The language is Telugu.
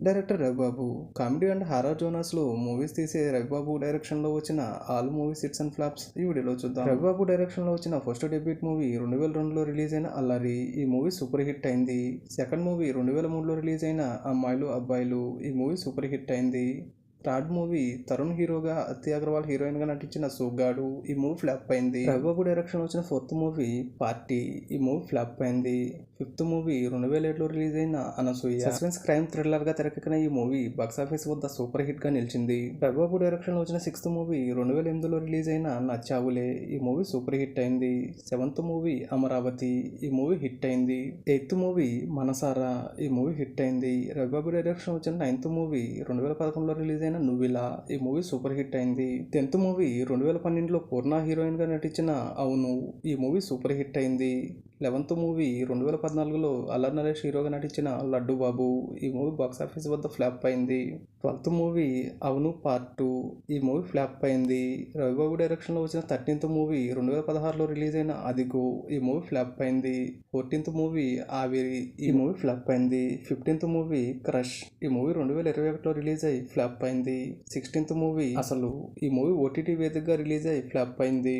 Director Ravi Babu. Comedy and horror జోనర్స్లో మూవీస్ తీసే రవిబాబు డైరెక్షన్లో వచ్చిన all movies hits and flops ఈ వీడియోలో చూద్దాం. రవిబాబు డైరెక్షన్లో వచ్చిన ఫస్ట్ డెబ్యూట్ మూవీ 2002లో రిలీజ్ అయిన అల్లరి. ఈ మూవీ సూపర్ హిట్ అయింది. సెకండ్ మూవీ 2003లో రిలీజ్ అయిన అమ్మాయిలు అబ్బాయిలు. ఈ మూవీ సూపర్ హిట్ అయింది. థర్డ్ మూవీ తరుణ్ హీరోగా అత్తి అగర్వాల్ హీరోయిన్ గా నటించిన సోగ్గాడు. ఈ మూవీ ఫ్లాప్ అయింది. రవిబాబు డైరెక్షన్ వచ్చిన ఫోర్త్ మూవీ పార్టీ. ఈ మూవీ ఫ్లాప్ అయింది. ఫిఫ్త్ మూవీ 2007లో రిలీజ్ అయిన అనసూయ. సస్పెన్స్ క్రైమ్ థ్రిల్లర్ గా తెరకెక్కిన ఈ మూవీ బాక్సాఫీస్ వద్ద సూపర్ హిట్ గా నిలిచింది. రవిబాబు డైరెక్షన్ లో వచ్చిన సిక్స్త్ మూవీ 2008లో రిలీజ్ అయిన నచ్చావులే. ఈ మూవీ సూపర్ హిట్ అయింది. Seventh movie Amaravati. ఈ మూవీ హిట్ అయింది. ఎయిత్ మూవీ మనసారా. ఈ మూవీ హిట్ అయింది. రవిబాబు డైరెక్షన్ వచ్చిన నైన్త్ మూవీ 2011లో రిలీజ్ అయిన నువ్విలా. ఈ మూవీ సూపర్ హిట్ అయింది. 10th మూవీ 2012లో పూర్ణ హీరోయిన్ గా నటించిన అవును. ఈ మూవీ సూపర్ హిట్ అయింది. 11th మూవీ 2014లో అల్లరి నరేష్ హీరోగా నటించిన లడ్డు బాబు. ఈ మూవీ బాక్సాఫీస్ వద్ద ఫ్లాప్ అయింది. 12th మూవీ అవును పార్ట్ 2. ఈ మూవీ ఫ్లాప్ అయింది. రవిబాబు డైరెక్షన్లో వచ్చిన 13th మూవీ 2016లో రిలీజ్ అయిన అదిగో. ఈ మూవీ ఫ్లాప్ అయింది. 14th మూవీ ఆవిరి. ఈ మూవీ ఫ్లాప్ అయింది. 15th movie crush. ఈ మూవీ 2021లో రిలీజ్ అయి ఫ్లాప్ అయింది. 16th మూవీ అసలు. ఈ మూవీ ఓటీటీ వేదికగా రిలీజ్ అయి ఫ్లాప్ అయింది.